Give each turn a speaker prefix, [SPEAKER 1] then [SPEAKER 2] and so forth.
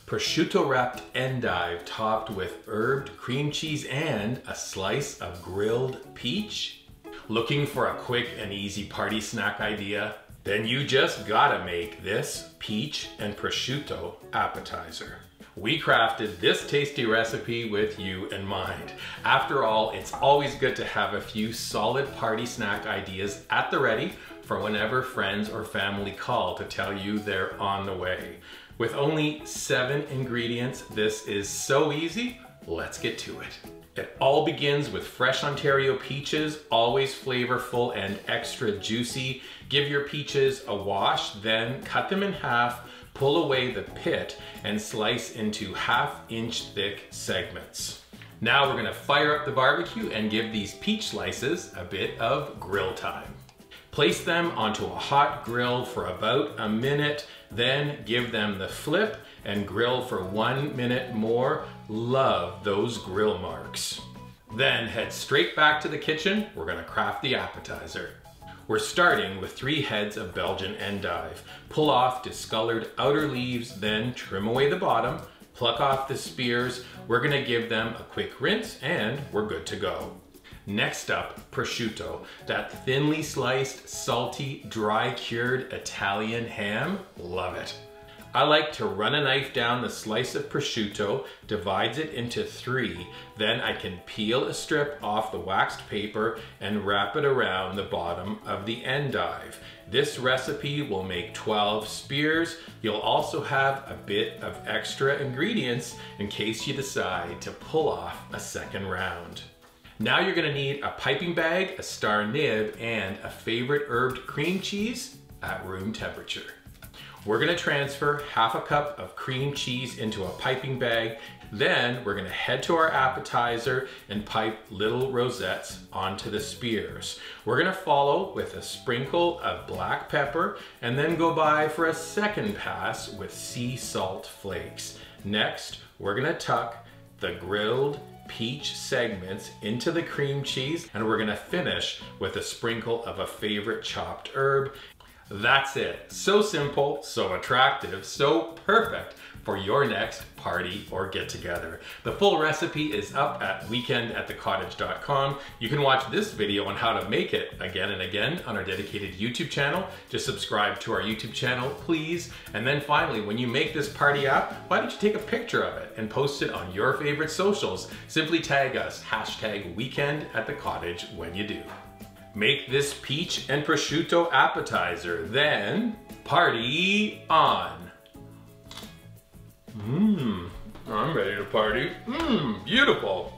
[SPEAKER 1] prosciutto wrapped endive topped with herbed cream cheese and a slice of grilled peach? Looking for a quick and easy party snack idea? Then you just gotta make this peach and prosciutto appetizer. We crafted this tasty recipe with you in mind. After all, it's always good to have a few solid party snack ideas at the ready for whenever friends or family call to tell you they're on the way. With only 7 ingredients, this is so easy. Let's get to it. It all begins with fresh Ontario peaches, always flavorful and extra juicy. Give your peaches a wash, then cut them in half, pull away the pit, and slice into 1/2 inch thick segments. Now we're gonna fire up the barbecue and give these peach slices a bit of grill time. Place them onto a hot grill for about a minute, then give them the flip and grill for 1 minute more. Love those grill marks. Then head straight back to the kitchen. We're gonna craft the appetizer. We're starting with 3 heads of Belgian endive. Pull off discolored outer leaves, then trim away the bottom, pluck off the spears. We're gonna give them a quick rinse and we're good to go. Next up, prosciutto, that thinly sliced, salty, dry cured Italian ham. Love it. I like to run a knife down the slice of prosciutto, divides it into 3, then I can peel a strip off the waxed paper and wrap it around the bottom of the endive. This recipe will make 12 spears. You'll also have a bit of extra ingredients in case you decide to pull off a second round. Now you're gonna need a piping bag, a star nib, and a favorite herbed cream cheese at room temperature. We're gonna transfer 1/2 cup of cream cheese into a piping bag. Then we're gonna head to our appetizer and pipe little rosettes onto the spears. We're gonna follow with a sprinkle of black pepper and then go by for a second pass with sea salt flakes. Next, we're gonna tuck the grilled peach segments into the cream cheese, and we're gonna finish with a sprinkle of a favorite chopped herb. That's it. So simple, so attractive, so perfect for your next party or get together. The full recipe is up at weekendatthecottage.com. You can watch this video on how to make it again and again on our dedicated YouTube channel. Just subscribe to our YouTube channel, please. And then finally, when you make this party app, why don't you take a picture of it and post it on your favorite socials? Simply tag us, #weekendatthecottage when you do. Make this peach and prosciutto appetizer, then party on. I'm ready to party. Beautiful.